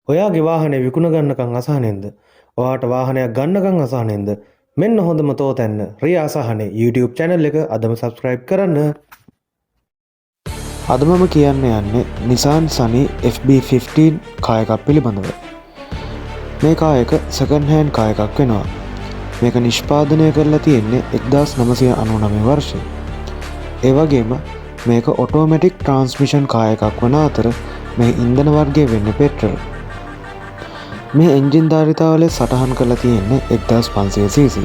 ඔයාගේ වාහනේ විකුණ ගන්නකම් අසහනෙන්ද? ඔයාට වාහනයක් ගන්නකම් අසහනෙන්ද? මෙන්න හොඳම තෝතැන්න රියා අසහනේ YouTube channel එක අදම subscribe කරන්න. අද මම කියන්න යන්නේ Nissan Sunny FB15 කාර් එකක් පිළිබඳව. මේ කාර් එක second hand කාර් එකක් වෙනවා. මේක නිෂ්පාදනය කරලා තියෙන්නේ 1999 වර්ෂයේ. ඒ වගේම මේක automatic transmission කාර් එකක් වන අතර මේ ඉන්ධන වර්ගය වෙන්නේ පෙට්‍රල්. මේ එන්ජින් ධාරිතාවල සටහන් කරලා තියෙන්නේ 1500cc.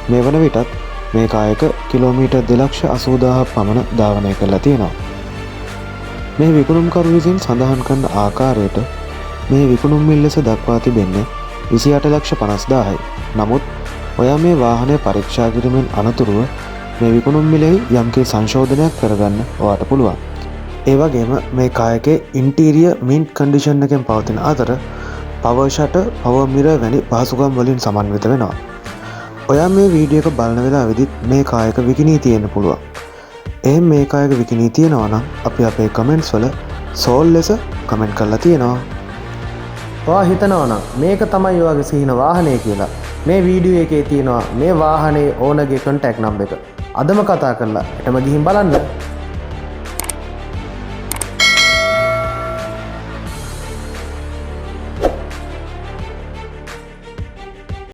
මේ වන විටත් මේ කාර් එක කිලෝමීටර් 2,80,000ක් පමණ ධාවනය කරලා තියෙනවා. මේ විකුණුම්කරු විසින් සඳහන් කරන ආකාරයට මේ විකුණුම් මිල ලෙස දක්වා තිබෙන්නේ 28,50,000යි. නමුත් ඔයා මේ වාහනය පරීක්ෂා කිරීමෙන් අනතුරුව මේ විකුණුම් මිලෙහි යම්කිසි සංශෝධනයක් කරගන්න ඔයාට පුළුවන්. ඒ වගේම මේ කාර් එකේ ඉන්ටීරියර් mint condition එකෙන් පවතින අතර power shutter, power mirror වැනි පහසුකම් වලින් සමන්විත වෙනවා. ඔයා මේ වීඩියෝ එක බලන වෙලාවෙදිත් මේ කාර් එක විකිණී තියෙන්න පුළුවන්. එහෙනම් මේ කාර් එක විකිණී තියෙනවා නම් අපි අපේ කමෙන්ට්ස් වල sold ලෙස කමෙන්ට් කරලා තියෙනවා. ඔයා හිතනවා නම් මේක තමයි ඔයාගේ සිහින වාහනය කියලා. මේ වීඩියෝ එකේ තියෙනවා මේ වාහනේ ඕනර්ගේ contact number එක. අදම කතා කරලා එතම ගිහින් බලන්න.